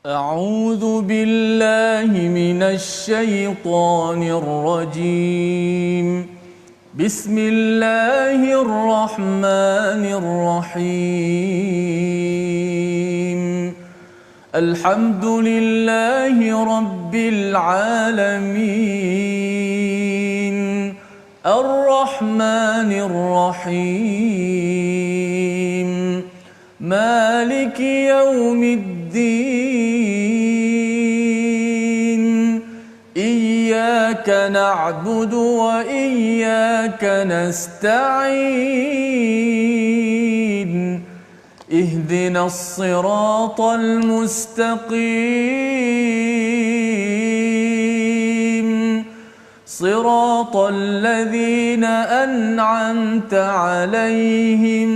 أعوذ بالله من الشيطان الرجيم. بسم الله الرحمن الرحيم. الحمد لله رب العالمين. الرحمن الرحيم. مالك يوم الدين. إياك نعبد وإياك نستعين. اهدنا الصراط المستقيم. صراط الذين أنعمت عليهم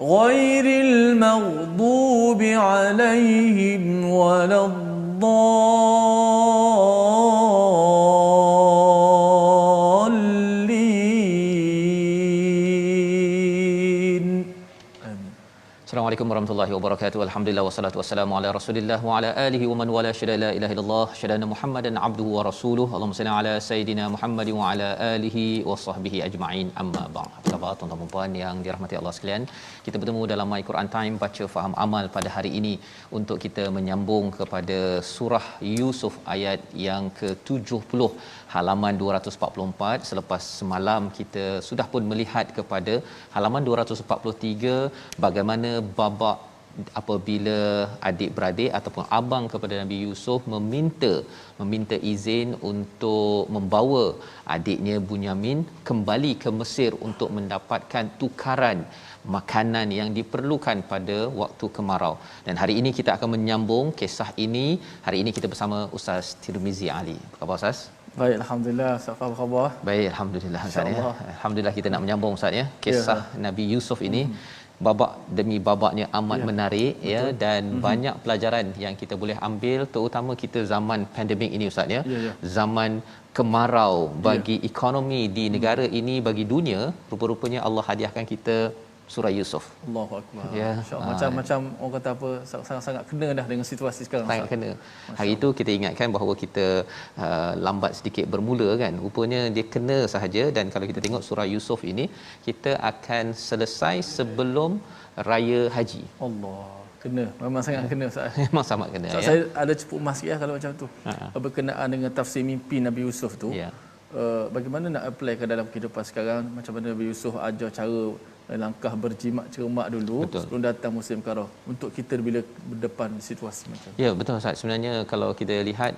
غير المغضوب عليهم ولا الضالين. Assalamualaikum warahmatullahi wabarakatuh. Alhamdulillah wassalatu wassalamu ala Rasulillah wa ala alihi wa man wala syada la ilaha illallah syada Muhammadan abduhu wa rasuluhu. Allahumma salli ala sayidina Muhammad wa ala alihi wa sahbihi ajma'in. Amma ba'd. Apa khabar tuan-tuan dan puan yang dirahmati Allah sekalian? Kita bertemu dalam My Quran Time baca faham amal pada hari ini untuk kita menyambung kepada surah Yusuf ayat yang ke-70 halaman 244. Selepas semalam kita sudah pun melihat kepada halaman 243 bagaimana babak apabila adik-beradik ataupun abang kepada Nabi Yusuf meminta izin untuk membawa adiknya Bunyamin kembali ke Mesir untuk mendapatkan tukaran makanan yang diperlukan pada waktu kemarau. Dan hari ini kita akan menyambung kisah ini. Hari ini kita bersama Ustaz Tirmizi Ali. Apa khabar Ustaz? Baik, alhamdulillah. Ustaz, apa khabar? Baik, alhamdulillah Ustaz ya. Alhamdulillah kita nak menyambung Ustaz ya. Kisah Nabi Yusuf ini babak demi babaknya amat menarik. Betul. Ya, dan banyak pelajaran yang kita boleh ambil, terutama kita zaman pandemik ini Ustaz ya. Zaman kemarau bagi ekonomi di negara ini, bagi dunia. Rupa-rupanya Allah hadiahkan kita surah Yusuf. Allahu akbar. Ya. Macam orang kata apa, sangat-sangat kena dah dengan situasi sekarang. Sangat kena. Hari itu kita ingatkan bahawa kita lambat sedikit bermula kan. Rupanya dia kena sahaja. Dan kalau kita tengok surah Yusuf ini, kita akan selesai sebelum raya haji. Allah, kena. Memang sangat kena Ustaz. Memang sangat kena ya. Saya ada cepuk emas sikit kalau macam tu. Berkenaan dengan tafsir mimpi Nabi Yusuf tu. Ya. Bagaimana nak apply ke dalam kehidupan sekarang, macam mana Nabi Yusuf ajar cara langkah berjimat cermat dulu. Betul. Sebelum datang musim kemarau, untuk kita bila berdepan situasi macam tu. Ya, betul Ustaz. Sebenarnya kalau kita lihat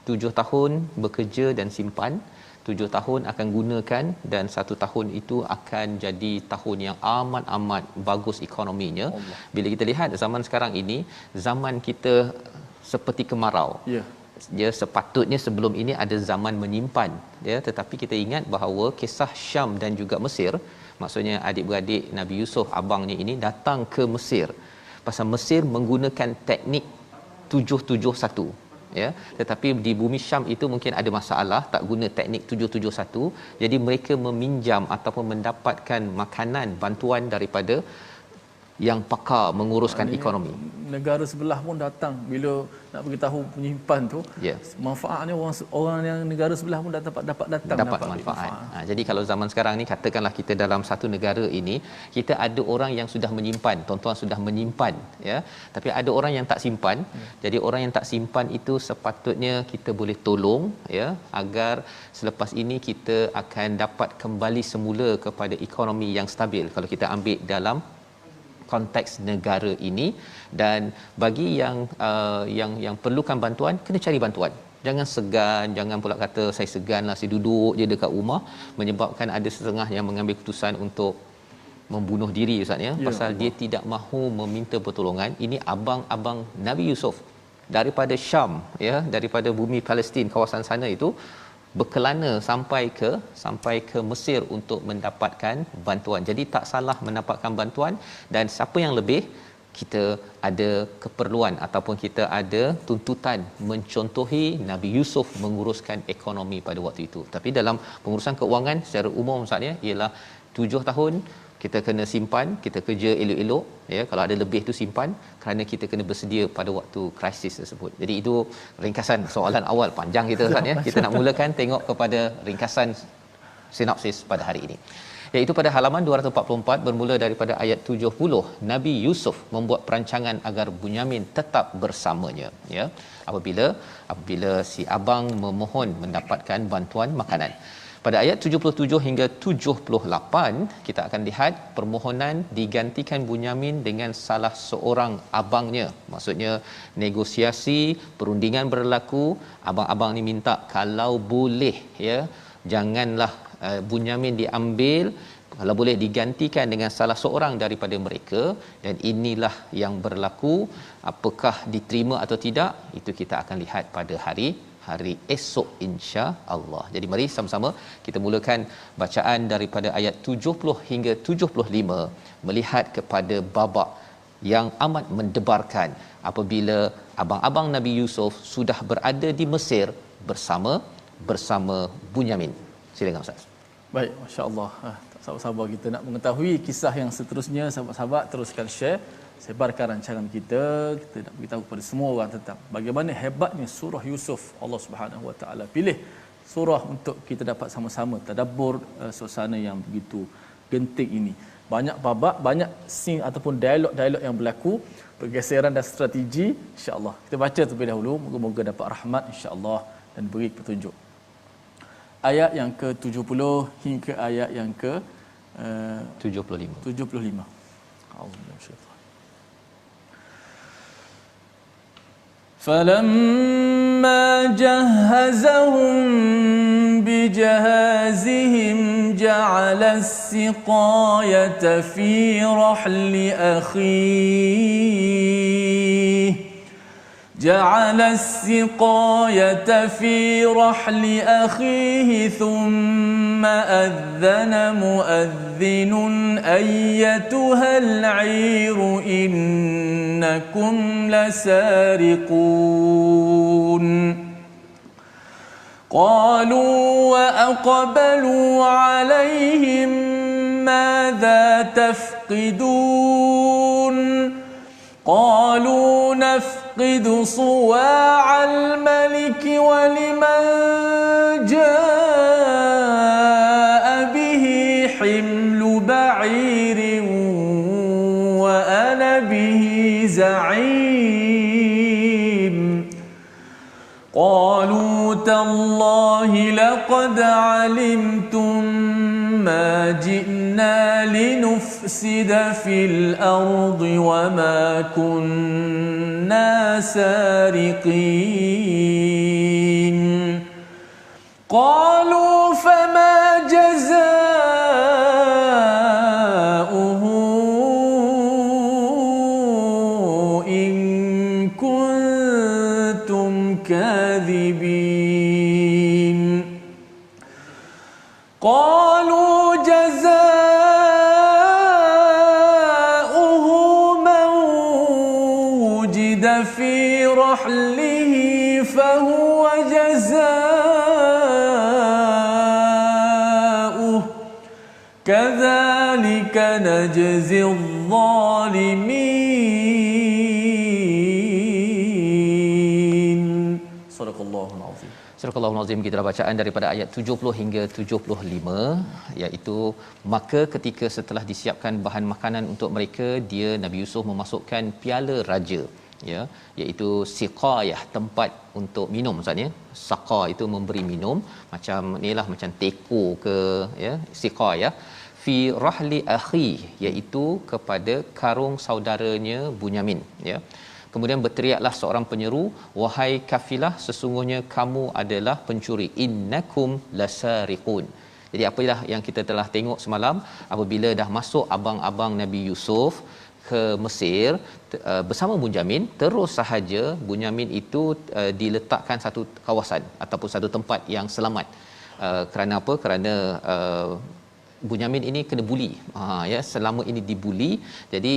7 tahun bekerja dan simpan, 7 tahun akan gunakan, dan 1 tahun itu akan jadi tahun yang amat bagus ekonominya. Allah. Bila kita lihat zaman sekarang ini, zaman kita seperti kemarau. Ya. Dia sepatutnya sebelum ini ada zaman menyimpan ya, tetapi kita ingat bahawa kisah Syam dan juga Mesir, maksudnya adik-beradik Nabi Yusuf abangnya ini datang ke Mesir pasal Mesir menggunakan teknik 771 ya, tetapi di bumi Syam itu mungkin ada masalah, tak guna teknik 771. Jadi mereka meminjam ataupun mendapatkan makanan bantuan daripada yang pakar menguruskan ekonomi. Negara sebelah pun datang bila nak beritahu penyimpan tu. Manfaatnya orang yang negara sebelah pun dapat manfaat. Jadi kalau zaman sekarang ni, katakanlah kita dalam satu negara ini, kita ada orang yang sudah menyimpan, tuan-tuan sudah menyimpan ya, tapi ada orang yang tak simpan. Jadi orang yang tak simpan itu sepatutnya kita boleh tolong ya, agar selepas ini kita akan dapat kembali semula kepada ekonomi yang stabil kalau kita ambil dalam konteks negara ini. Dan bagi yang perlukan bantuan, kena cari bantuan. Jangan segan, jangan pula kata saya seganlah, saya duduk je dekat rumah, menyebabkan ada setengah yang mengambil keputusan untuk membunuh diri Ustaz ya, pasal Allah, dia tidak mahu meminta pertolongan. Ini abang-abang Nabi Yusuf daripada Syam ya, daripada bumi Palestin kawasan sana itu berkelana sampai ke Mesir untuk mendapatkan bantuan. Jadi tak salah mendapatkan bantuan, dan siapa yang lebih, kita ada keperluan ataupun kita ada tuntutan mencontohi Nabi Yusuf menguruskan ekonomi pada waktu itu. Tapi dalam pengurusan keuangan secara umum Ustaz ya, ialah 7 tahun kita kena simpan, kita kerja elok-elok ya, kalau ada lebih tu simpan, kerana kita kena bersedia pada waktu krisis tersebut. Jadi itu ringkasan soalan awal, panjang kita Ustaz ya. Kita nak mulakan tengok kepada ringkasan sinopsis pada hari ini, iaitu pada halaman 244 bermula daripada ayat 70. Nabi Yusuf membuat perancangan agar Bunyamin tetap bersamanya ya, apabila si abang memohon mendapatkan bantuan makanan. Pada ayat 77 hingga 78 kita akan lihat permohonan digantikan Bunyamin dengan salah seorang abangnya. Maksudnya negosiasi, perundingan berlaku, abang-abang ni minta kalau boleh ya, janganlah Bunyamin diambil, kalau boleh digantikan dengan salah seorang daripada mereka, dan inilah yang berlaku. Apakah diterima atau tidak, itu kita akan lihat pada hari esok insya-Allah. Jadi mari sama-sama kita mulakan bacaan daripada ayat 70 hingga 75, melihat kepada babak yang amat mendebarkan apabila abang-abang Nabi Yusuf sudah berada di Mesir bersama Bunyamin. Silakan Ustaz. Baik, masya-Allah. Sahabat-sahabat kita nak mengetahui kisah yang seterusnya, sahabat-sahabat teruskan share, sebarkan rancangan kita nak beritahu kepada semua orang tentang bagaimana hebatnya surah Yusuf. Allah Subhanahu Wa Taala pilih surah untuk kita dapat sama-sama tadabbur suasana yang begitu genting ini. Banyak babak, banyak scene ataupun dialog-dialog yang berlaku, pergeseran dan strategi. Insya-Allah kita baca terlebih dahulu, moga-moga dapat rahmat insya-Allah dan beri petunjuk. Ayat yang ke-70 hingga ayat yang ke 75. فَلَمَّا جَهَّزَهُم بِجَهَازِهِمْ جَعَلَ السِّقَايَةَ فِي رَحْلِ أَخِيهِ ثُمَّ أَذَّنَ مُؤَذِّنٌ أَيَّتُهَا الْعِيرُ إِنَّكُمْ لَسَارِقُونَ قَالُوا وَأَقْبَلُوا عَلَيْهِمْ مَاذَا تَفْقِدُونَ قَالُوا نَفْقِدُ صُوَاعَ الْمَلِكِ وَلِمَنْ جَاءَ بِهِ حِمْلُ بَعِيرٍ وَأَنَا بِهِ زَعِيمٌ قَالُوا تَاللَّهِ لَقَدْ عَلِمْتُمْ مَا جِئْنَا لِنُفْسِدَ فِي الْأَرْضِ وَمَا كُنَّا سَارِقِينَ قَالُوا فَمَا جَزَاؤُهُ إِن كُنتُمْ كَاذِبِينَ قَالُوا جَزَاؤُهُ مَنْ وُجِدَ فِي رَحْلِهِ فَهُوَ جَزَاؤُهُ كَذَلِكَ نَجْزِي الظَّالِمِينَ صدق الله العظيم. Surah Al-Azim, kita dah bacaan daripada ayat 70 hingga 75, iaitu maka ketika setelah disiapkan bahan makanan untuk mereka, dia Nabi Yusuf memasukkan piala raja ya, iaitu siqayah, tempat untuk minum Ustaz ya. Saqa itu memberi minum, macam inilah macam teko ke ya, siqayah fi rahli akhi, iaitu kepada karung saudaranya Bunyamin ya. Kemudian berteriaklah seorang penyeru, wahai kafilah, sesungguhnya kamu adalah pencuri, innakum lasariqun. Jadi apalah yang kita telah tengok semalam, apabila dah masuk abang-abang Nabi Yusuf ke Mesir bersama Bunyamin, terus sahaja Bunyamin itu diletakkan satu kawasan ataupun satu tempat yang selamat. Kerana apa? Kerana Bunyamin ini kena buli. Ya, selama ini dibuli, jadi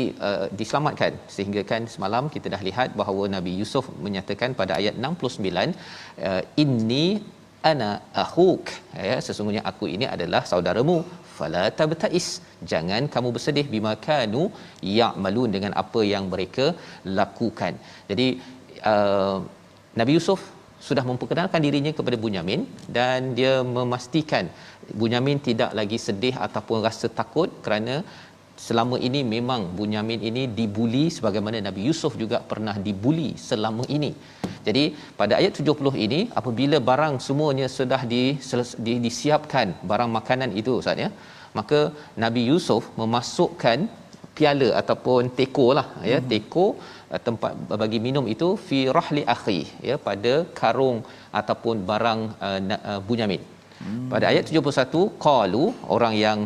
diselamatkan. Sehingga kan semalam kita dah lihat bahawa Nabi Yusuf menyatakan pada ayat 69, inni ana akhuk, ya, sesungguhnya aku ini adalah saudaramu, fala tabtais, jangan kamu bersedih bima kanu ya'malun, dengan apa yang mereka lakukan. Jadi Nabi Yusuf sudah memperkenalkan dirinya kepada Bunyamin dan dia memastikan Bunyamin tidak lagi sedih ataupun rasa takut, kerana selama ini memang Bunyamin ini dibuli sebagaimana Nabi Yusuf juga pernah dibuli selama ini. Jadi pada ayat 70 ini, apabila barang semuanya sudah disiapkan, barang makanan itu Ustaz ya, maka Nabi Yusuf memasukkan piala ataupun teko lah ya, teko tempat bagi minum itu fi rahli akhi ya, pada karung ataupun barang Bunyamin. Pada ayat 71, qalu, orang yang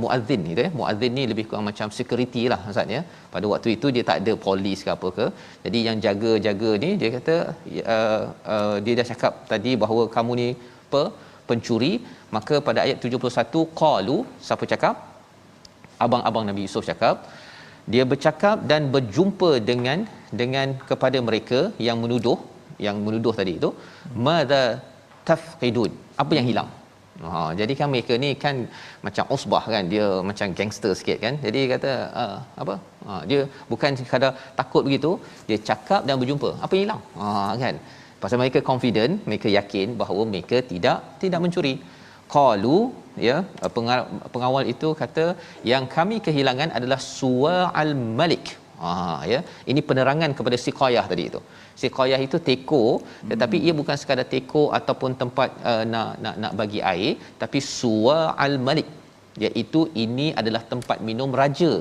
muazzin gitu ya, muazzin ni lebih kurang macam security lah Ustaz ya. Pada waktu itu dia tak ada polis ke apa ke, jadi yang jaga-jaga ni dia kata dia dah cakap tadi bahawa kamu ni pencuri. Maka pada ayat 71, qalu, siapa cakap? Abang-abang Nabi Yusuf cakap. Dia bercakap dan berjumpa dengan kepada mereka yang menuduh tadi itu, madza tafqidun, apa yang hilang. Jadi kan mereka ni kan macam usbah kan, dia macam gangster sikit kan. Jadi kata dia bukan sekadar takut begitu, dia cakap dan berjumpa, apa yang hilang kan. Pasal mereka confident, mereka yakin bahawa mereka tidak mencuri. Qalu ya, pengawal itu kata yang kami kehilangan adalah suwa'al malik. Ya, ini penerangan kepada siqayah tadi itu. Siqayah itu teko, tetapi ia bukan sekadar teko ataupun tempat nak bagi air, tapi suwa'al malik, iaitu ini adalah tempat minum raja.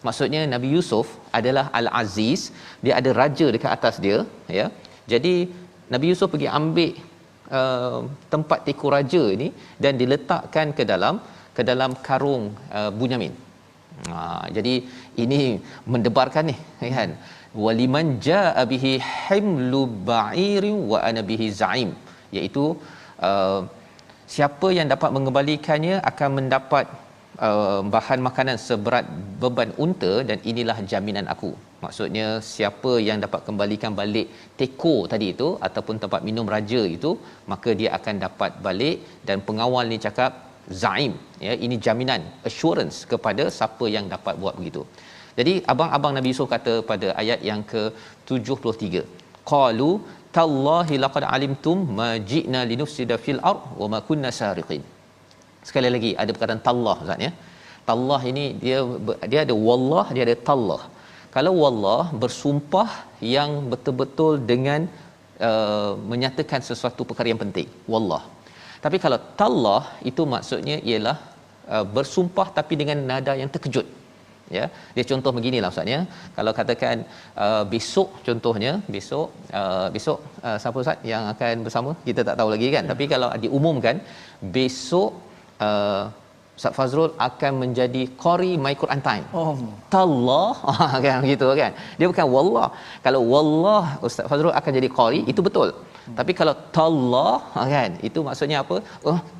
Maksudnya Nabi Yusuf adalah Al-Aziz, dia ada raja dekat atas dia ya. Jadi Nabi Yusuf pergi ambil tempat teko raja ini dan diletakkan ke dalam karung Bunyamin. Jadi ini mendebarkan ni kan, waliman jaa bihi himlu ba'irin wa ana bihi za'im, iaitu siapa yang dapat mengembalikannya akan mendapat bahan makanan seberat beban unta, dan inilah jaminan aku. Maksudnya siapa yang dapat kembalikan balik teko tadi itu ataupun tempat minum raja itu, maka dia akan dapat balik. Dan pengawal ni cakap zaim ya, ini jaminan, assurance kepada siapa yang dapat buat begitu. Jadi abang-abang Nabi Yusuf kata pada ayat yang ke-73, qalu tallahi laqad alimtum ma ji'na linufsida fil ard wa ma kunna sariqin. Sekali lagi ada perkataan tallah Ustaz ya. Tallah ini dia ada wallah, dia ada tallah. Kalau wallah bersumpah yang betul-betul dengan menyatakan sesuatu perkara yang penting, wallah. Tapi kalau tallah itu maksudnya ialah bersumpah tapi dengan nada yang terkejut ya. Dia contoh beginilah Ustaz ya, kalau katakan besok, contohnya besok siapa Ustaz yang akan bersama, kita tak tahu lagi kan ya. Tapi kalau diumumkan besok Ustaz Fazrul akan menjadi qari My Quran Time. Tallah kan gitu kan. Dia bukan wallah. Kalau wallah Ustaz Fazrul akan jadi qari, itu betul. Tapi kalau tallah kan, itu maksudnya apa?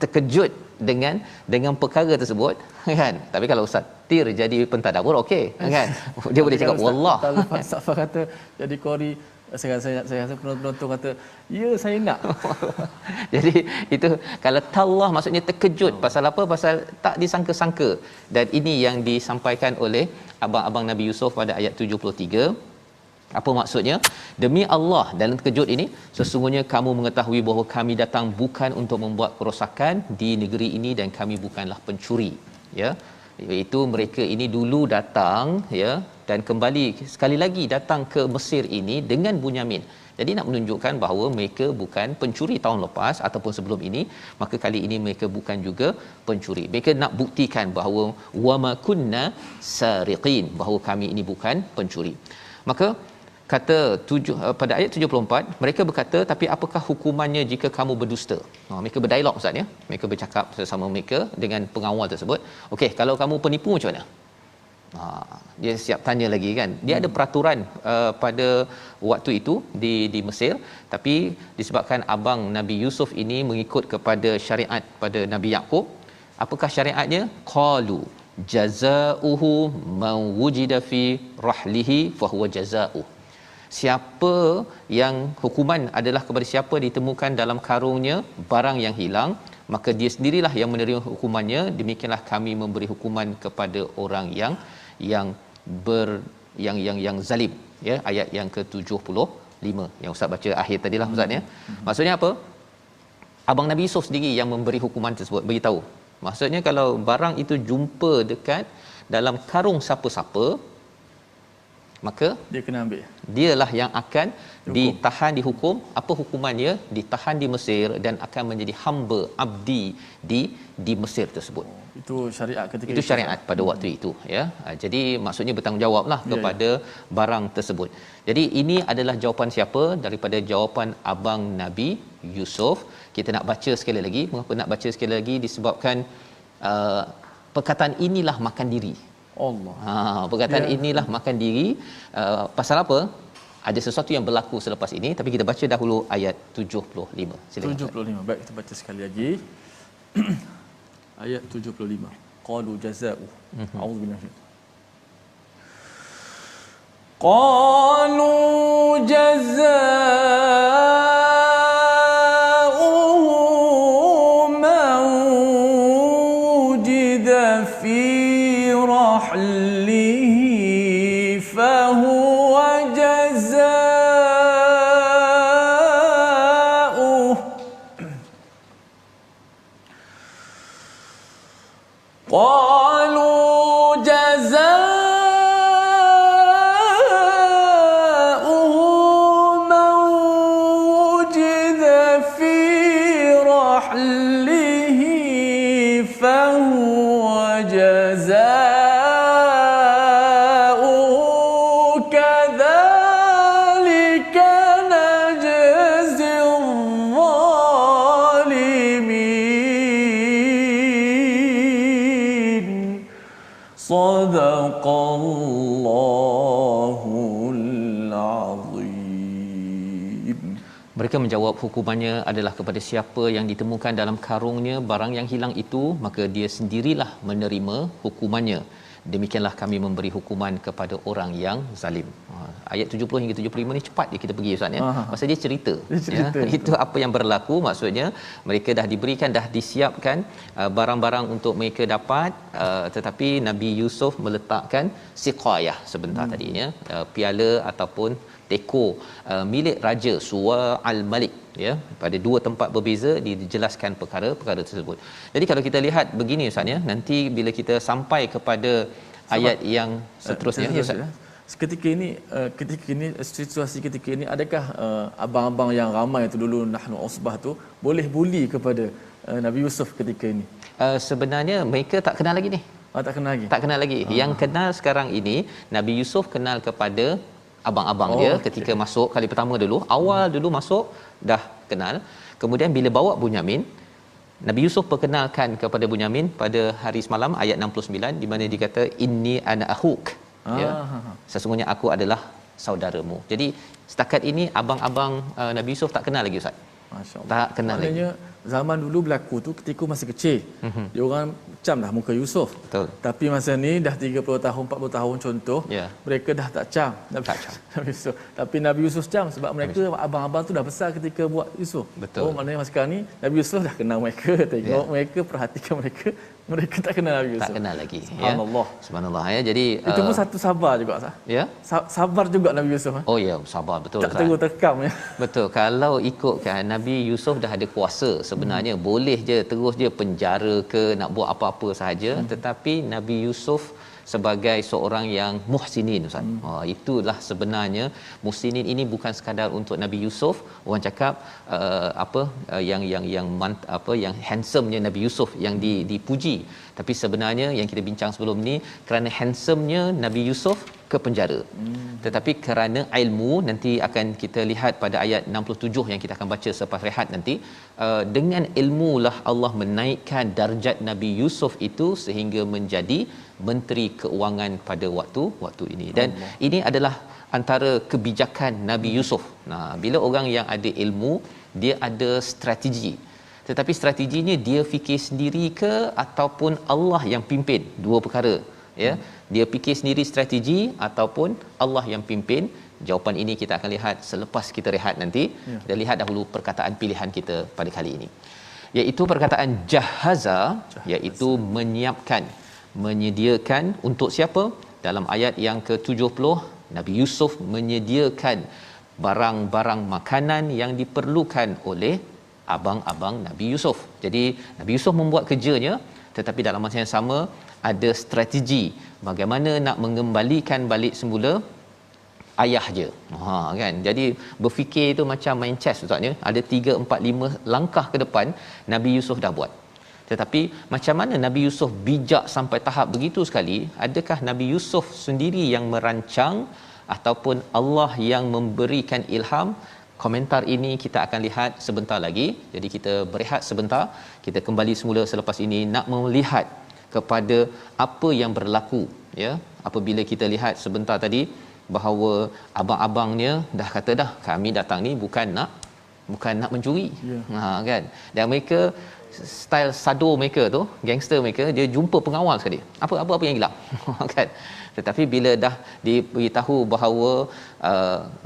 Terkejut dengan perkara tersebut kan. Tapi kalau Ustaz Tir jadi pentadabbur, okey kan. Dia boleh cakap wallah. Kalau Ustaz kata jadi qari, saya rasa penonton kata ya saya nak. Jadi itu kalau tallah maksudnya terkejut. Pasal apa? Pasal tak disangka-sangka. Dan ini yang disampaikan oleh abang-abang Nabi Yusuf pada ayat 73. Apa maksudnya? Demi Allah, dalam terkejut ini sesungguhnya kamu mengetahui bahawa kami datang bukan untuk membuat kerosakan di negeri ini dan kami bukanlah pencuri ya. Iaitu mereka ini dulu datang ya, dan kembali sekali lagi datang ke Mesir ini dengan Bunyamin. Jadi nak menunjukkan bahawa mereka bukan pencuri tahun lepas ataupun sebelum ini, maka kali ini mereka bukan juga pencuri. Mereka nak buktikan bahawa wama kunna sariqin, bahawa kami ini bukan pencuri. Maka kata pada ayat 74, mereka berkata, tapi apakah hukumannya jika kamu berdusta? Mereka berdialog Ustaz ya. Mereka bercakap sesama mereka dengan pengawal tersebut. Okey, kalau kamu penipu macam mana? Dia siap tanya lagi kan. Dia ada peraturan pada waktu itu di Mesir, tapi disebabkan abang Nabi Yusuf ini mengikut kepada syariat pada Nabi Yaqub. Apakah syariatnya? Qalu jazaohu man wujida fi rahlihi fa huwa jazaoh. Siapa yang hukuman adalah kepada siapa ditemukan dalam karungnya barang yang hilang, maka dia sendirilah yang menerima hukumannya, demikianlah kami memberi hukuman kepada orang yang yang zalim, ya, ayat yang ke-75 yang ustaz baca akhir tadilah ustaz ya. Maksudnya apa? Abang Nabi Yusuf sendiri yang memberi hukuman tersebut, beritahu. Maksudnya kalau barang itu jumpa dekat dalam karung siapa-siapa, maka Dia kena ambil. dialah yang akan ditahan, dihukum. Apa hukumannya? Ditahan di Mesir dan akan menjadi hamba, abdi di Mesir tersebut. Itu syariat ketika Itu syariat pada waktu itu, ya. Jadi maksudnya bertanggungjawablah kepada barang tersebut. Jadi ini adalah jawapan siapa? Daripada jawapan abang Nabi Yusuf. Kita nak baca sekali lagi. Mengapa nak baca sekali lagi? Disebabkan perkataan inilah makan diri. Allah. Perkataan inilah makan diri. Pasal apa? Ada sesuatu yang berlaku selepas ini, tapi kita baca dahulu ayat 75. Silakan. 75. Baik, kita baca sekali lagi. Ayat 75. Qalu jazaa'u. A'udzubillahi. Qalu jazaa'u man wujida fi rahlihi fahuwa jazaa'uhu. قالوا جزاؤه من وجد في رحله فهو جزاؤه كذلك نجزي الظالمين صدق الله العظيم. Mereka menjawab hukumannya adalah kepada siapa yang ditemukan dalam karungnya barang yang hilang itu, maka dia sendirilah menerima hukumannya. Demikianlah kami memberi hukuman kepada orang yang zalim. Ayat 70 hingga 75 ni cepat je kita pergi ustaz ya. Pasal dia cerita. Ya, itu apa yang berlaku, maksudnya mereka dah diberikan, dah disiapkan barang-barang untuk mereka dapat, tetapi Nabi Yusuf meletakkan siqayah sebentar tadinya, piala ataupun teko milik raja Suwa al-Malik, ya, pada dua tempat berbeza dijelaskan perkara-perkara tersebut. Jadi kalau kita lihat begini ustaz ya, nanti bila kita sampai kepada ayat yang seterusnya ya ustaz. Ketika ini situasi ketika ini, adakah abang-abang yang ramai itu dulu nahnu usbah tu boleh buli kepada Nabi Yusuf ketika ini? Sebenarnya mereka tak kenal lagi ni. Tak kenal lagi. Tak kenal lagi. Yang kenal sekarang ini Nabi Yusuf kenal kepada abang-abang dia ketika masuk kali pertama dulu, awal dulu masuk dah kenal. Kemudian bila bawa Bunyamin, Nabi Yusuf perkenalkan kepada Bunyamin pada hari semalam ayat 69 di mana dia kata inni ana akhuk, ya. Sesungguhnya aku adalah saudaramu. Jadi setakat ini abang-abang Nabi Yusuf tak kenal lagi ustaz. Masya-Allah. Tak kenal Maknanya, lagi. zaman dulu berlaku tu ketika masih kecil. Dia orang macam dah muka Yusuf. Betul. Tapi masa ni dah 30 tahun, 40 tahun contoh, mereka dah tak cam. Tak cam. Nabi Yusuf. Tapi Nabi Yusuf cam sebab mereka abang-abang tu dah besar ketika buat Yusuf. Betul. Oh, maknanya sekarang ni Nabi Yusuf dah kenal mereka, tengok mereka, perhatikan mereka. Mereka tak kenal Nabi Yusuf. Tak kenal lagi, Subhanallah. ya. Subhanallah, ya. Jadi itu pun satu sabar juga sah. Ya. Sabar juga Nabi Yusuf. Oh ya, sabar betul. Tak terus terkam ya. Betul. Kalau ikutkan Nabi Yusuf dah ada kuasa sebenarnya, boleh je terus je penjara ke nak buat apa-apa sahaja, tetapi Nabi Yusuf sebagai seorang yang muhsinin ustaz. Itulah sebenarnya muhsinin ini bukan sekadar untuk Nabi Yusuf. Orang cakap yang handsome-nya Nabi Yusuf yang dipuji. Tapi sebenarnya yang kita bincang sebelum ni, kerana handsome-nya Nabi Yusuf ke penjara. Tetapi kerana ilmu, nanti akan kita lihat pada ayat 67 yang kita akan baca selepas rehat nanti, dengan ilmulah Allah menaikkan darjat Nabi Yusuf itu sehingga menjadi menteri keuangan pada waktu ini. Dan ini adalah antara kebijakan Nabi Yusuf. Nah, bila orang yang ada ilmu, dia ada strategi. Tetapi strateginya dia fikir sendiri ke ataupun Allah yang pimpin? Dua perkara, ya. Dia fikir sendiri strategi ataupun Allah yang pimpin? Jawapan ini kita akan lihat selepas kita rehat nanti. Kita lihat dahulu perkataan pilihan kita pada kali ini. iaitu perkataan jahaza, iaitu menyiapkan, menyediakan untuk siapa? Dalam ayat yang ke-70 Nabi Yusuf menyediakan barang-barang makanan yang diperlukan oleh abang-abang Nabi Yusuf. Jadi Nabi Yusuf membuat kerjanya, tetapi dalam masa yang sama ada strategi bagaimana nak mengembalikan balik semula ayah je. Kan. Jadi berfikir itu macam main chess ustaznya. Ada 3 4 5 langkah ke depan Nabi Yusuf dah buat. Tetapi macam mana Nabi Yusuf bijak sampai tahap begitu sekali? Adakah Nabi Yusuf sendiri yang merancang ataupun Allah yang memberikan ilham? Komentar ini kita akan lihat sebentar lagi. Jadi kita berehat sebentar. Kita kembali semula selepas ini nak melihat kepada apa yang berlaku, ya. Apabila kita lihat sebentar tadi bahawa abang-abangnya dah kata dah, kami datang ni bukan nak mencuri. Kan. Dan mereka style sado mereka tu, gangster mereka, dia jumpa pengawal sekali. Apa yang hilang. Kan. Tetapi bila dah diberitahu bahawa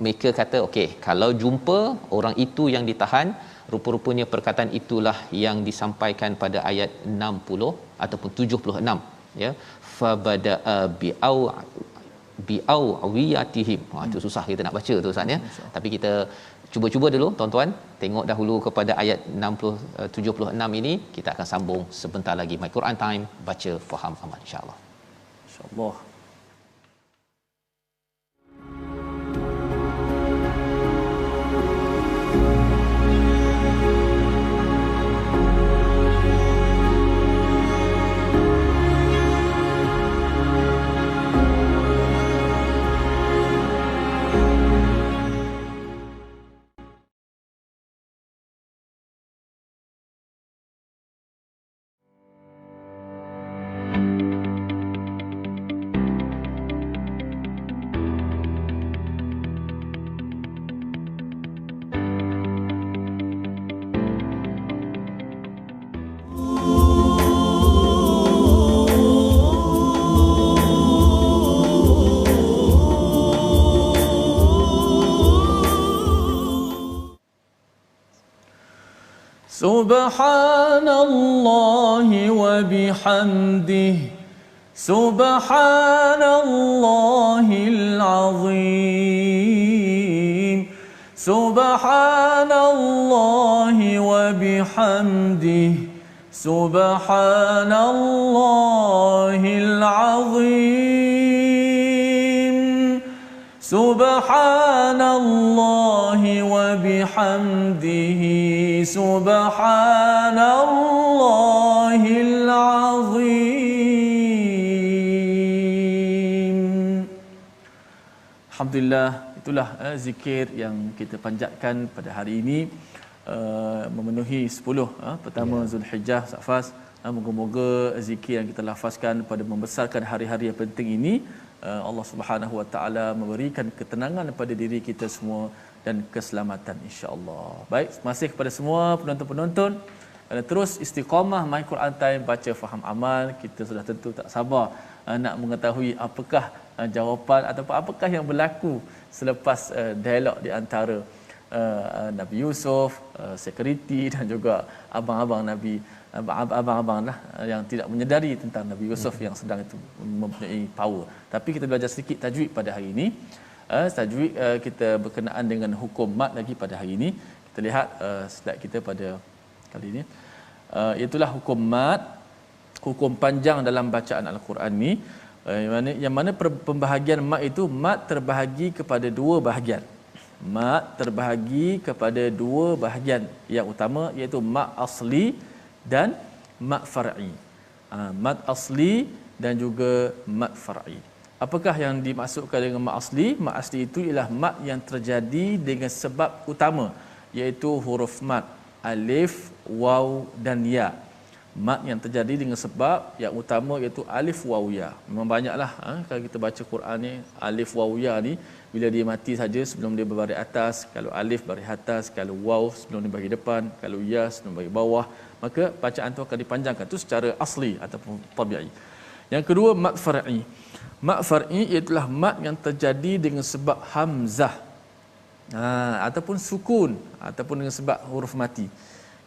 mereka kata okey, kalau jumpa orang itu yang ditahan, rupa-rupanya perkataan itulah yang disampaikan pada ayat 60 ataupun 76, ya. Fabada'a bi'au awiyatihim. Itu susah kita nak baca tu Ustaz, ya. Tapi kita cuba dulu tuan-tuan, tengok dahulu kepada ayat 76 ini. Kita akan sambung sebentar lagi. My Quran Time, baca faham amal, insya-Allah. Insya-Allah. Subhanallah wa bihamdih, Subhanallahil azim, Subhanallah wa bihamdih, Subhanallahil azim, Subhanallah wa bihamdihi, Subhanallahil azim. Alhamdulillah, itulah zikir yang kita panjatkan pada hari ini, memenuhi 10 pertama Zulhijjah, Safas. Moga-moga zikir yang kita lafazkan pada membesarkan hari-hari yang penting ini, Allah Subhanahu Wa Taala memberikan ketenangan kepada diri kita semua dan keselamatan, insya-Allah. Baik, masih kepada semua penonton-penonton, terus istiqamah My Quran Time, baca faham amal. Kita sudah tentu tak sabar nak mengetahui apakah jawapan ataupun apakah yang berlaku selepas dialog di antara Nabi Yusuf, security dan juga abang-abang Nabi, abang-abang lah yang tidak menyedari tentang Nabi Yusuf yang sedang itu mempunyai power. Tapi kita belajar sedikit tajwid pada hari ini. Tajwid kita berkenaan dengan hukum mat lagi pada hari ini. Kita lihat slide kita pada kali ini. Itulah hukum mat, hukum panjang dalam bacaan Al-Quran ni. Yang mana pembahagian mat itu, mat terbahagi kepada dua bahagian. Mat terbahagi kepada dua bahagian yang utama, iaitu mat asli dan mat far'i. Mat asli dan juga mat far'i. Apakah yang dimaksudkan dengan mat asli? Mat asli itu ialah mat yang terjadi dengan sebab utama, iaitu huruf mat, alif, waw dan ya. Mat yang terjadi dengan sebab yang utama iaitu alif, waw, ya. Memang banyaklah kalau kita baca Quran ni, alif, waw, ya ni bila dia mati saja sebelum dia berbaris atas. Kalau alif baris atas, kalau waw sebelum dia bagi depan, kalau ya sebelum bagi bawah, maka bacaan tu akan dipanjangkan. Itu secara asli ataupun tabi'i. Yang kedua, mat far'i. Mat far'i ialah mat yang terjadi dengan sebab hamzah, ataupun sukun, ataupun dengan sebab huruf mati.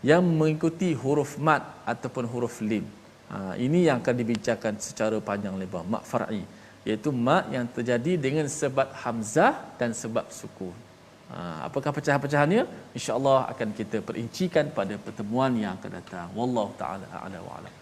yang mengikuti huruf mad ataupun huruf lim. Ini yang akan dibincangkan secara panjang lebar, mad far'i, iaitu mad yang terjadi dengan sebab hamzah dan sebab sukun. Apakah pecahan-pecahannya? Insya-Allah akan kita perincikan pada pertemuan yang akan datang. Wallahu taala a'la wa a'lam.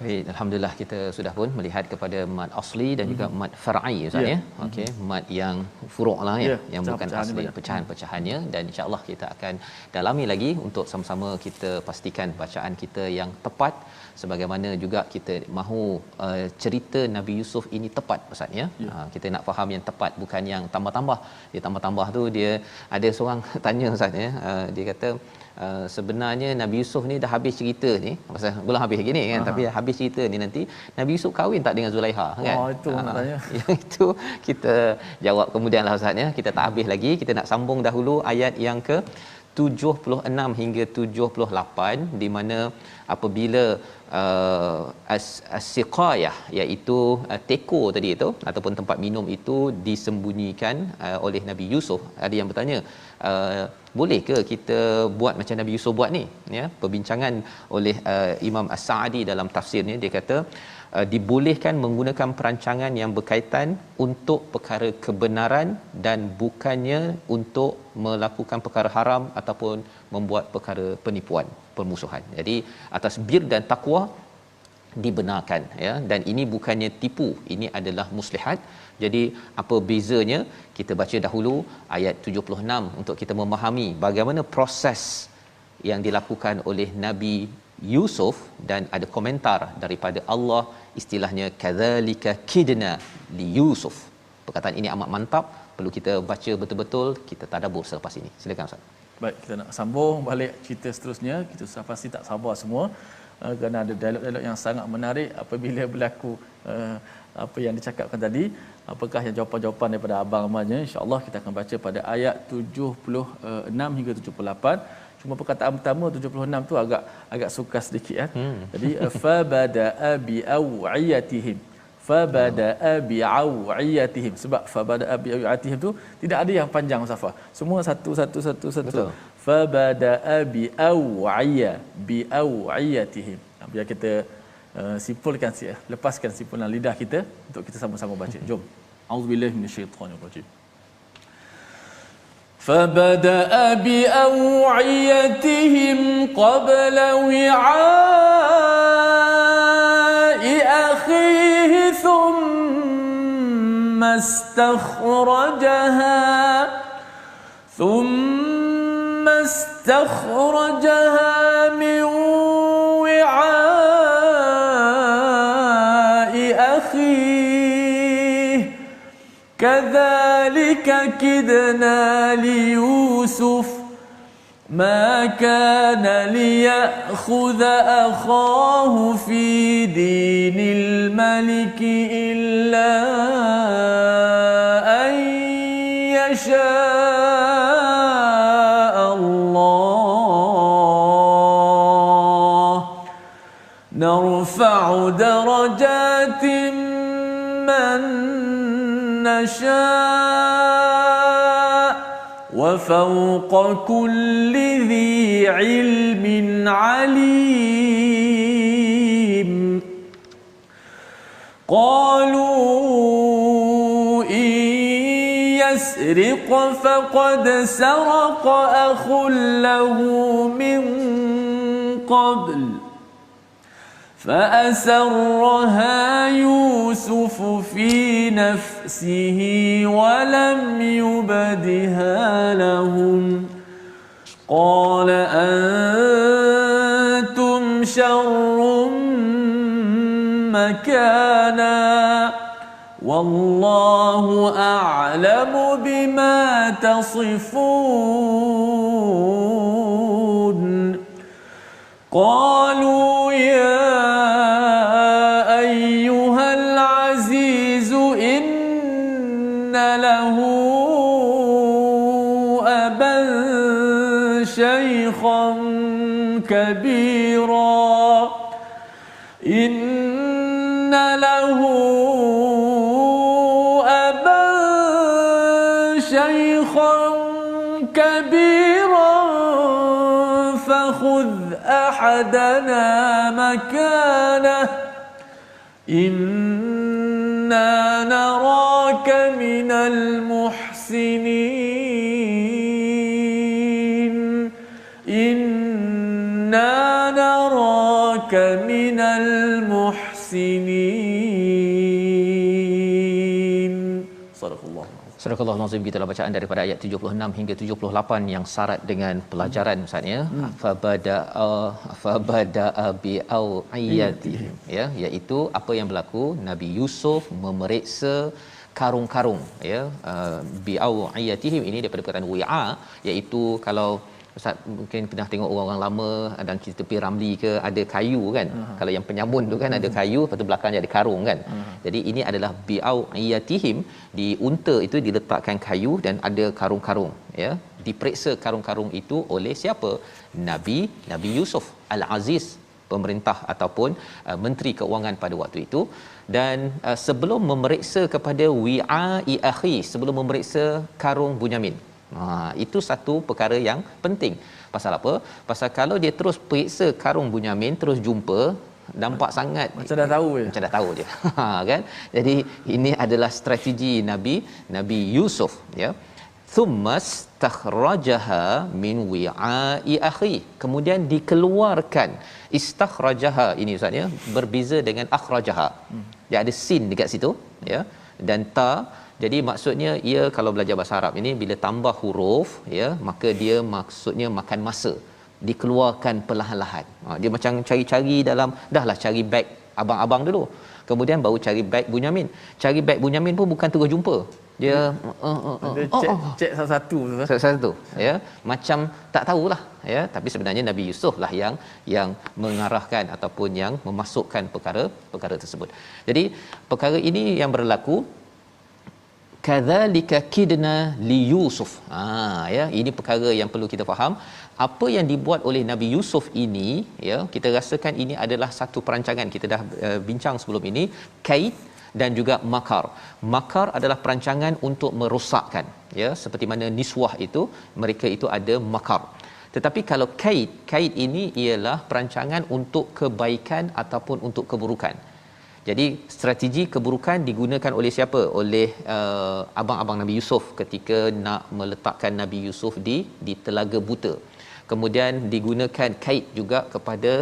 Baik, alhamdulillah kita sudah pun melihat kepada mad asli dan juga mad far'i Ustaz ya. Okey, mad yang furu' lah ya, yang bukan asli, pecahan-pecahannya, dan insya-Allah kita akan dalami lagi untuk sama-sama kita pastikan bacaan kita yang tepat, sebagaimana juga kita mahu cerita Nabi Yusuf ini tepat Ustaz ya. Kita nak faham yang tepat, bukan yang tambah-tambah. Dia tambah-tambah tu dia ada seorang tanya Ustaz ya, dia kata sebenarnya Nabi Yusuf ni dah habis cerita ni, pasal belum habis lagi ni kan, tapi habis cerita ni nanti Nabi Yusuf kahwin tak dengan Zulaiha kan. Itu maknanya. Yang itu kita jawab kemudianlah Ustaz ya. Kita tak habis lagi, kita nak sambung dahulu ayat yang ke 76 hingga 78, di mana apabila as-siqayah, iaitu teko tadi itu ataupun tempat minum itu disembunyikan oleh Nabi Yusuf. Ada yang bertanya, boleh ke kita buat macam Nabi Yusuf buat ni ya? Perbincangan oleh Imam As-Sa'di dalam tafsirnya, dia kata dibolehkan menggunakan perancangan yang berkaitan untuk perkara kebenaran dan bukannya untuk melakukan perkara haram ataupun membuat perkara penipuan, permusuhan. Jadi atas bir dan takwa dibenarkan ya, dan ini bukannya tipu, ini adalah muslihat. Jadi apa bezanya? Kita baca dahulu ayat 76 untuk kita memahami bagaimana proses yang dilakukan oleh Nabi Yusuf, dan ada komentar daripada Allah, istilahnya kadzalika kidna li Yusuf. Perkataan ini amat mantap, perlu kita baca betul-betul, kita tadabbur selepas ini. Silakan Ustaz. Baik, kita nak sambung balik cerita seterusnya. Kita pasti tak sabar semua kerana ada dialog-dialog yang sangat menarik apabila berlaku apa yang dicakapkan tadi. Apakah yang jawapan-jawapan daripada abang amanya? Insya-Allah kita akan baca pada ayat 76 hingga 78. Cuma perkataan pertama 76 tu agak sukar sedikit kan. Jadi fa bada'a bi aw'iyatihim. Fa bada'a bi aw'iyatihim. Sebab fa bada'a bi aw'iyatihim tu tidak ada yang panjang Mustafa. Semua satu. Betul. Fa bada'a bi aw'iyatihim. Biar kita simpulkan, lepaskan simpulan lidah kita untuk kita sama-sama baca. Jom. Auzubillahi minasyaitonirrajim. فبدأ بأوعيتهم قبل وعاء أخيه ثم استخرجها من وعاء أخيه كذلك كدنا ليوسف ما كان ليأخذ أخاه في دين الملك إلا أن يشاء الله نرفع درجات من نشاء وفوق كل ذي علم عليم قالوا إن يسرق فقد سرق أخ له من قبل فأسرها يوسف في نفسه ولم يبدها لهم قال أنتم شر مكانا والله أعلم بما تصفون قالوا يا أيها العزيز إن له أبا شيخا كبيرا إن له أبا شيخا كبيرا فخذ أحدنا مكانه إنا نراك من المحسنين إنا نراك من المحسنين صدق الله. Surah Al-Nazim, kita bacaan daripada ayat 76 hingga 78 yang syarat dengan pelajaran misalnya fabada'a bi'awiyatihim, ya, iaitu apa yang berlaku Nabi Yusuf memeriksa karung-karung, ya. Bi'awiyatihim ini daripada perkataan wi'a, iaitu kalau Ustaz mungkin pernah tengok orang-orang lama dan kita tepi ramli ke ada kayu kan. Kalau yang penyamun tu kan ada kayu, lepas tu belakangnya ada karung kan. Jadi ini adalah bi'awiyatihim, di unta itu diletakkan kayu dan ada karung-karung, ya. Diperiksa karung-karung itu oleh siapa? Nabi Yusuf Al-Aziz, pemerintah ataupun menteri keuangan pada waktu itu. Dan sebelum memeriksa kepada wi'a'i akhi, sebelum memeriksa karung Bunyamin, itu satu perkara yang penting. Pasal apa? Pasal kalau dia terus periksa karung Bunyamin, terus jumpa, nampak sangat macam dah tahu je. Macam dah tahu je. Kan? Jadi ini adalah strategi Nabi Yusuf, ya. Thummastakhrajaha min wi'a'i akhi. Kemudian dikeluarkan. Istakhrajaha ini Ustaz, ya, berbeza dengan akhrajaha. Dia ada sin dekat situ, ya, dan ta. Jadi maksudnya ia, kalau belajar bahasa Arab ini, bila tambah huruf, ya, maka dia maksudnya makan masa, dikeluarkan perlahan-lahan. Dia macam cari-cari dalam, dahlah cari beg abang-abang dulu, kemudian baru cari beg Bunyamin. Cari beg Bunyamin pun bukan terus jumpa. Dia cek satu-satu, ya, macam tak tahulah, ya, tapi sebenarnya Nabi Yusuf lah yang mengarahkan ataupun yang memasukkan perkara tersebut. Jadi perkara ini yang berlaku, kadzalika kidna li Yusuf. Ya, ini perkara yang perlu kita faham. Apa yang dibuat oleh Nabi Yusuf ini, ya, kita rasakan ini adalah satu perancangan. Kita dah bincang sebelum ini, kaid dan juga makar. Makar adalah perancangan untuk merosakkan, ya, seperti mana niswah itu, mereka itu ada makar. Tetapi kalau kaid ini ialah perancangan untuk kebaikan ataupun untuk keburukan. Jadi strategi keburukan digunakan oleh siapa? Oleh abang-abang Nabi Yusuf ketika nak meletakkan Nabi Yusuf di telaga buta. Kemudian digunakan kaid juga kepada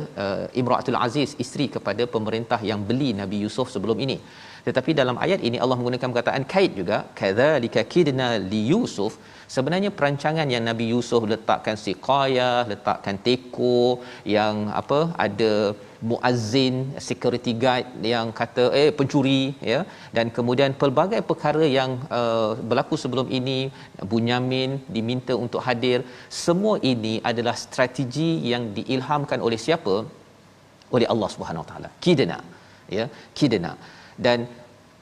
Imratul Aziz, isteri kepada pemerintah yang beli Nabi Yusuf sebelum ini. Tetapi dalam ayat ini Allah menggunakan perkataan kaid juga, kadzalika kidna li Yusuf. Sebenarnya perancangan yang Nabi Yusuf letakkan siqayah, letakkan teko yang ada muazzin, security guard yang kata pencuri, ya, dan kemudian pelbagai perkara yang berlaku sebelum ini, Bunyamin diminta untuk hadir. Semua ini adalah strategi yang diilhamkan oleh siapa? Oleh Allah Subhanahu Wa Taala. Kidna, ya, kidna. Dan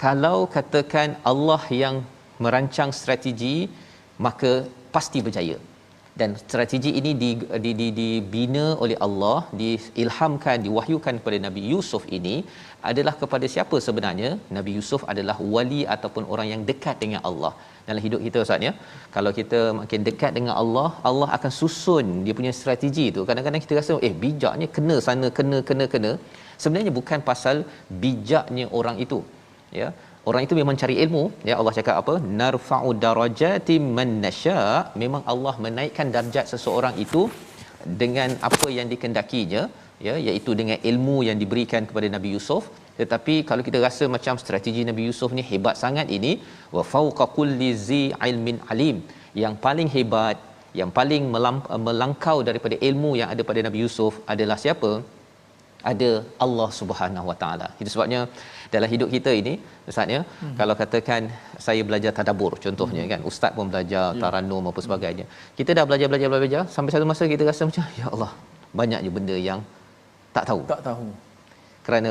kalau katakan Allah yang merancang strategi, maka pasti berjaya. Dan strategi ini dibina oleh Allah, diilhamkan, diwahyukan kepada Nabi Yusuf ini adalah kepada siapa sebenarnya? Nabi Yusuf adalah wali ataupun orang yang dekat dengan Allah. Dalam hidup kita Ustaz, ya, kalau kita makin dekat dengan Allah, Allah akan susun dia punya strategi tu. Kadang-kadang kita rasa bijaknya kena sana, kena. Sebenarnya bukan pasal bijaknya orang itu, ya. Orang itu memang cari ilmu, ya. Allah cakap apa? Narfa'u darajatim man nasya. Memang Allah menaikkan darjat seseorang itu dengan apa yang dikehendakinya, ya, iaitu dengan ilmu yang diberikan kepada Nabi Yusuf. Tetapi kalau kita rasa macam strategi Nabi Yusuf ni hebat sangat ini, wa fawqa kulli zi ilmin alim, yang paling hebat, yang paling melangkau daripada ilmu yang ada pada Nabi Yusuf adalah siapa? Ada Allah Subhanahu Wa Taala. Itu sebabnya dalam hidup kita ini Ustaz, ya, kalau katakan saya belajar tadabbur contohnya, kan, ustaz pun belajar taranum apa sebagainya. Kita dah belajar sampai satu masa kita rasa macam ya Allah, banyaknya benda yang tak tahu. Kerana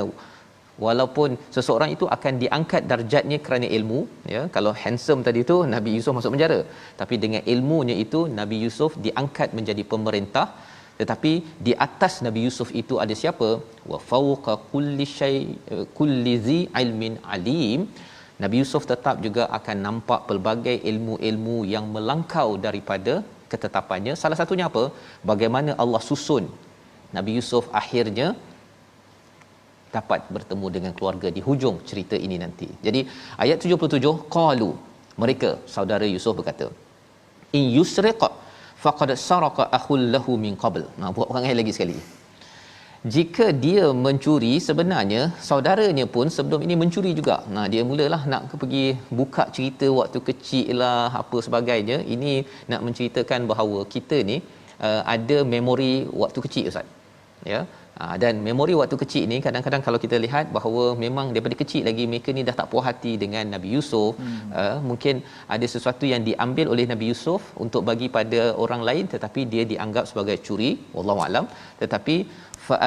walaupun seseorang itu akan diangkat darjatnya kerana ilmu, ya, kalau handsome tadi tu Nabi Yusuf masuk penjara, tapi dengan ilmunya itu Nabi Yusuf diangkat menjadi pemerintah. Tetapi di atas Nabi Yusuf itu ada siapa? Wa fawqa kulli zi ilmin alim. Nabi Yusuf tetap juga akan nampak pelbagai ilmu-ilmu yang melangkau daripada ketetapannya. Salah satunya apa? Bagaimana Allah susun Nabi Yusuf akhirnya dapat bertemu dengan keluarga di hujung cerita ini nanti. Jadi ayat 77, qalu, mereka saudara Yusuf berkata, in yusriq faqad saraqa akhul lahu min qabl. Buat perangai lagi sekali. Jika dia mencuri, sebenarnya saudaranya pun sebelum ini mencuri juga. Dia mulalah nak pergi buka cerita waktu kecil lah apa sebagainya. Ini nak menceritakan bahawa kita ni ada memori waktu kecil, Ustaz. Ya. Dan memori waktu kecil ni kadang-kadang kalau kita lihat bahawa memang daripada kecil lagi mereka ni dah tak puas hati dengan Nabi Yusuf. Mungkin ada sesuatu yang diambil oleh Nabi Yusuf untuk bagi pada orang lain, tetapi dia dianggap sebagai curi, wallahu alam. Tetapi fa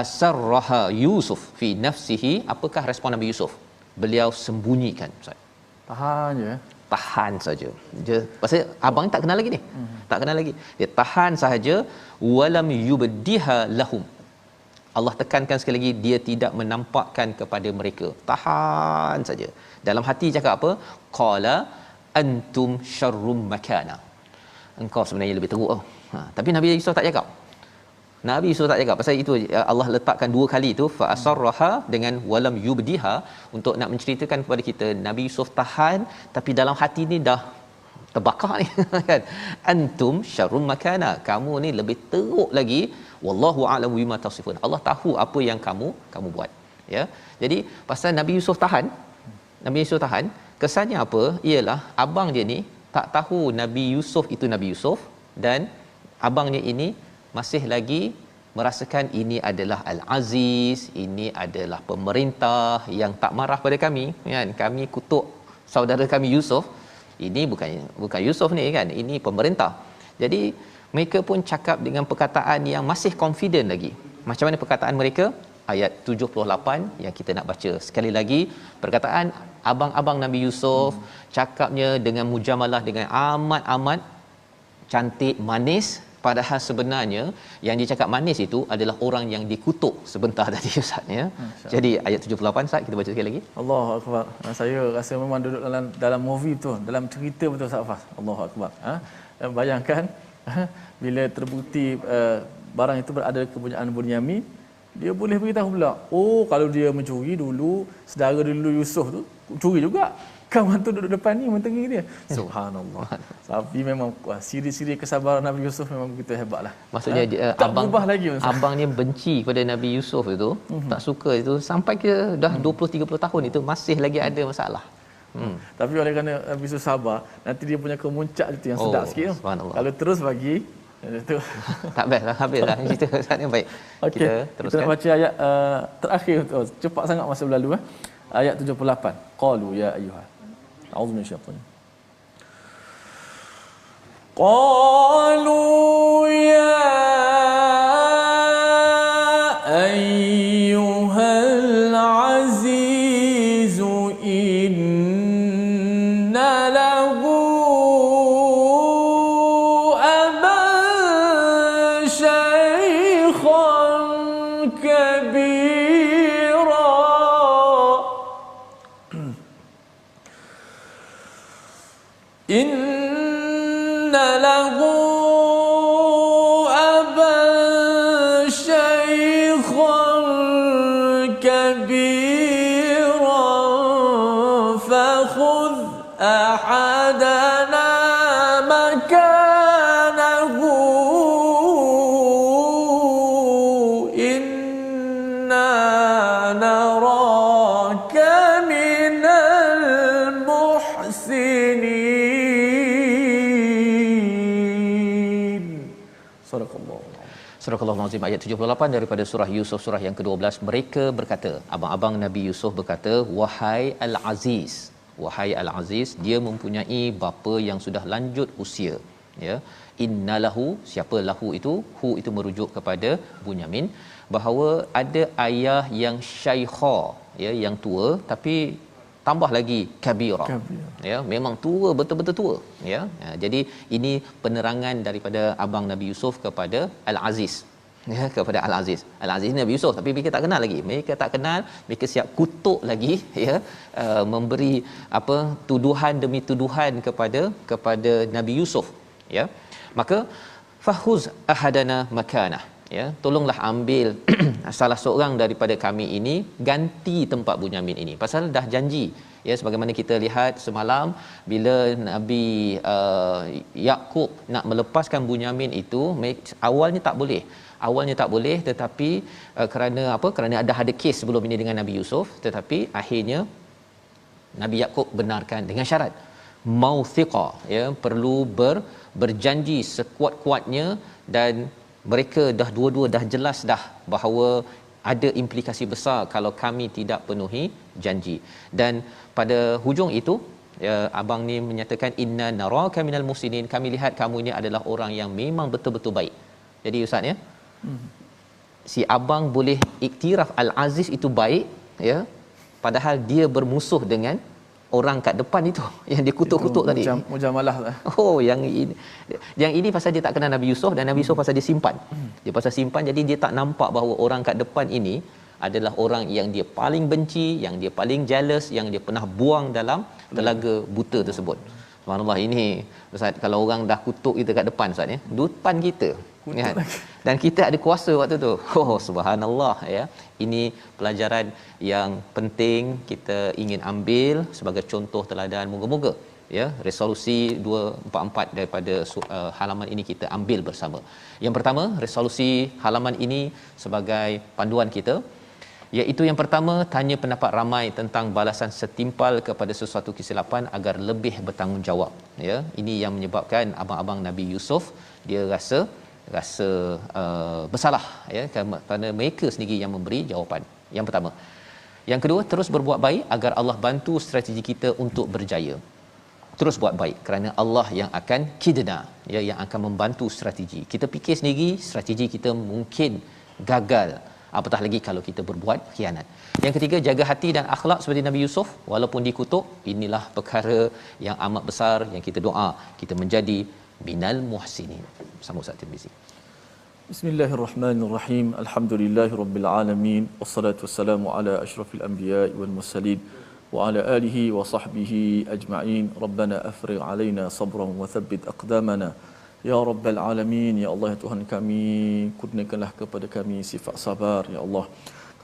asarraha Yusuf fi nafsihi. Apakah respon Nabi Yusuf? Beliau sembunyikan, Ustaz. Tahan je. Tahan saja. Dia pasal abang tak kenal lagi ni. Tak kenal lagi. Dia tahan sahaja, walam yubdiha lahum. Allah tekankan sekali lagi, dia tidak menampakkan kepada mereka. Tahan saja. Dalam hati cakap apa? Qala antum syarrum makana. Engkau sebenarnya lebih teruk. Tapi Nabi Yusuf tak cakap. Nabi Yusuf tak cakap. Pasal itu Allah letakkan dua kali itu fa asarraha dengan walam yubdiha untuk nak menceritakan kepada kita Nabi Yusuf tahan, tapi dalam hati ni dah terbakar ni kan. Antum syarrum makana. Kamu ni lebih teruk lagi. Wallahu a'lamu bima tasifun. Allah tahu apa yang kamu buat. Ya. Jadi pasal Nabi Yusuf tahan, kesannya apa? Ialah abang dia ni tak tahu Nabi Yusuf itu Nabi Yusuf, dan abangnya ini masih lagi merasakan ini adalah Al-Aziz, ini adalah pemerintah yang tak marah pada kami kan. Kami kutuk saudara kami Yusuf. Ini bukan Yusuf ni kan, ini pemerintah. Jadi mereka pun cakap dengan perkataan yang masih confident lagi. Macam mana perkataan mereka? Ayat 78 yang kita nak baca sekali lagi. Perkataan abang-abang Nabi Yusuf cakapnya dengan mujamalah, dengan amat cantik, manis. Padahal sebenarnya yang dicakap manis itu adalah orang yang dikutuk sebentar tadi, Ustaz, ya. Jadi ayat 78, Ustaz, kita baca sekali lagi. Allahu akbar. Saya rasa memang duduk dalam movie betul, dalam cerita betul, Ustaz Fas. Allahu akbar. Bayangkan bila terbukti barang itu berada kepunyaan Bunyamin, dia boleh beritahu pula, oh kalau dia mencuri dulu, saudara dulu Yusuf tu curi juga. Kawan tu duduk depan ni menteri dia. Subhanallah. Tapi memang siri-siri kesabaran Nabi Yusuf memang begitu hebatlah. Maksudnya tak berubah lagi. Abangnya benci pada Nabi Yusuf itu, tak suka itu sampai ke dah 20-30 tahun itu masih lagi ada masalah. Tapi oleh kerana Nabi Yusuf sabar, nanti dia punya kemuncak itu yang sedap sikit. Kalau terus bagi itu tak best lah, habislah cerita Ustaz ni. Baik. Okay. Kita teruskan. Kita baca ayat terakhir tu. Cepat sangat masa berlalu Ayat 78. Qalu ya ayyuha. A'udzu minasyaitan. Qalu ya ayyuhal aziz inna lahu aban shaykhan kabira. Inna lahu aban shaykhan kabiran fakhudh ahadana makanahu inna naraka minal muhsinin. Surah Al-Azim ayat 78 daripada surah Yusuf, surah yang ke-12. Mereka berkata, abang-abang Nabi Yusuf berkata, wahai Al-Aziz, wahai Al-Aziz, dia mempunyai bapa yang sudah lanjut usia, ya. Innalahu, siapa lahu itu? Hu itu merujuk kepada Bunyamin, bahawa ada ayah yang syaikha, ya, yang tua, tapi tambah lagi kabira. Ya, memang tua, betul-betul tua, ya. Jadi ini penerangan daripada abang Nabi Yusuf kepada Al-Aziz, ya, kepada Al-Aziz. Al-Aziz ni Nabi Yusuf, tapi mereka tak kenal lagi. Mereka tak kenal, mereka siap kutuk lagi, ya, memberi apa tuduhan demi tuduhan kepada Nabi Yusuf, ya. Maka fahuz ahadana makanah, ya, tolonglah ambil salah seorang daripada kami ini ganti tempat Bunyamin ini, pasal dah janji, ya, sebagaimana kita lihat semalam bila Nabi Yaqub nak melepaskan Bunyamin itu, awalnya tak boleh, tetapi kerana apa, kerana ada kes sebelum ini dengan Nabi Yusuf, tetapi akhirnya Nabi Yaqub benarkan dengan syarat mauthiqa, ya, perlu berjanji sekuat-kuatnya, dan mereka dah dua-dua dah jelas dah bahawa ada implikasi besar kalau kami tidak penuhi janji. Dan pada hujung itu, ya, abang ni menyatakan inna naraka minal muhsinin, kami lihat kamu ini adalah orang yang memang betul-betul baik. Jadi ustaz, ya, si abang boleh iktiraf al-aziz itu baik, ya, padahal dia bermusuh dengan orang kat depan itu yang dia kutuk-kutuk tadi. Mujamalah lah. Oh, yang ini pasal dia tak kenal Nabi Yusuf, dan Nabi Yusuf pasal dia simpan. Dia pasal simpan, jadi dia tak nampak bahawa orang kat depan ini adalah orang yang dia paling benci, yang dia paling jealous, yang dia pernah buang dalam telaga buta tersebut. Subhanallah, ini Ustaz, kalau orang dah kutuk kita kat depan Ustaz, ya, depan kita, ya, dan kita ada kuasa waktu tu. Oh, subhanallah, ya. Ini pelajaran yang penting kita ingin ambil sebagai contoh teladan. Moga-moga, ya, resolusi 244 daripada halaman ini kita ambil bersama. Yang pertama, resolusi halaman ini sebagai panduan kita, iaitu yang pertama, tanya pendapat ramai tentang balasan setimpal kepada sesuatu kesilapan agar lebih bertanggungjawab, ya. Ini yang menyebabkan abang-abang Nabi Yusuf dia rasa bersalah, ya, kerana mereka sendiri yang memberi jawapan. Yang pertama. Yang kedua, terus berbuat baik agar Allah bantu strategi kita untuk berjaya. Terus buat baik kerana Allah yang akan kidna, ya, yang akan membantu strategi. Kita fikir sendiri, strategi kita mungkin gagal, apatah lagi kalau kita berbuat khianat. Yang ketiga, jaga hati dan akhlak seperti Nabi Yusuf walaupun dikutuk. Inilah perkara yang amat besar yang kita doa kita menjadi minal muhsinin. Sama Ustaz Tirmizi. Bismillahirrahmanirrahim. Alhamdulillahirabbil alamin, wassalatu wassalamu ala asyrafil anbiya'i wal mursalin wa ala alihi wa sahbihi ajma'in. Rabbana afrigh alaina sabran wa thabbit aqdamana ya rabbal alamin. Ya Allah, ya Tuhan kami, kurniakanlah kepada kami sifat sabar, ya Allah,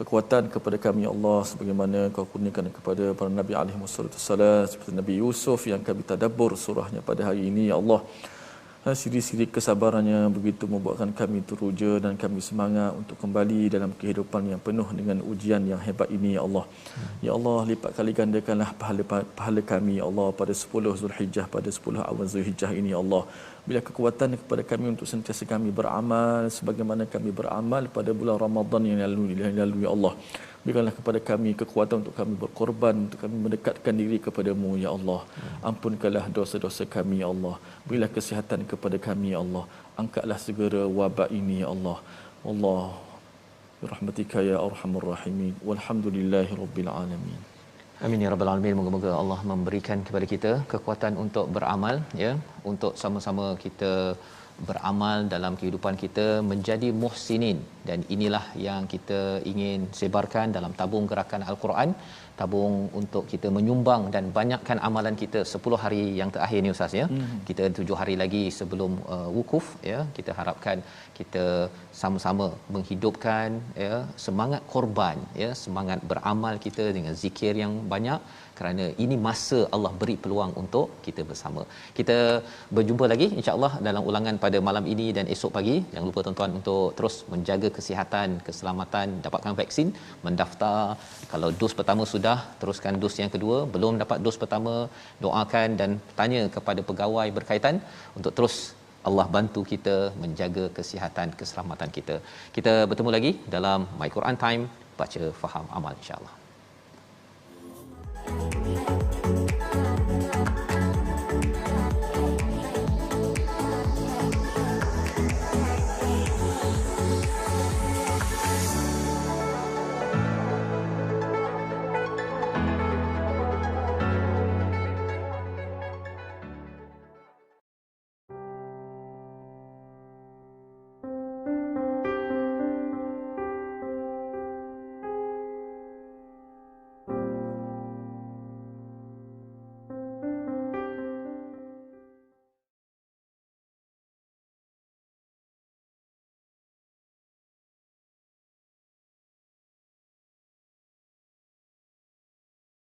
kekuatan kepada kami, ya Allah, sebagaimana Kau kurniakan kepada para nabi alaihi wassalam, seperti Nabi Yusuf yang kami tadabbur surahnya pada hari ini, ya Allah. Siri-siri kesabarannya begitu membuatkan kami teruja dan kami semangat untuk kembali dalam kehidupan yang penuh dengan ujian yang hebat ini, ya Allah. Ya Allah, lipat kali gandakanlah pahala kami, ya Allah, pada 10 Zulhijjah, pada 10 awal Zulhijjah ini, ya Allah. Bila kekuatan kepada kami untuk sentiasa kami beramal sebagaimana kami beramal pada bulan Ramadan yang lalu, ya Allah. Berikanlah kepada kami kekuatan untuk kami berkorban, untuk kami mendekatkan diri kepadamu, ya Allah. Ampunkanlah dosa-dosa kami, ya Allah. Berilah kesihatan kepada kami, ya Allah. Angkatlah segera wabak ini, ya Allah. Allah birahmatika ya arhamar rahimin. Walhamdulillahirabbil alamin. Amin ya rabbal alamin. Moga-moga Allah memberikan kepada kita kekuatan untuk beramal, ya, untuk sama-sama kita beramal dalam kehidupan kita menjadi muhsinin. Dan inilah yang kita ingin sebarkan dalam tabung gerakan Al-Quran, tabung untuk kita menyumbang dan banyakkan amalan kita 10 hari yang terakhir ni Ustaz, ya. Kita 7 hari lagi sebelum wukuf, ya. Kita harapkan kita sama-sama menghidupkan, ya, semangat korban, ya, semangat beramal kita dengan zikir yang banyak, kerana ini masa Allah beri peluang untuk kita bersama. Kita berjumpa lagi insya-Allah dalam ulangan pada malam ini dan esok pagi. Jangan lupa tuan-tuan untuk terus menjaga kesihatan, keselamatan, dapatkan vaksin, mendaftar. Kalau dos pertama sudah, teruskan dos yang kedua. Belum dapat dos pertama, doakan dan tanya kepada pegawai berkaitan untuk terus Allah bantu kita menjaga kesihatan, keselamatan kita. Kita bertemu lagi dalam My Quran Time, baca faham amal insya-Allah.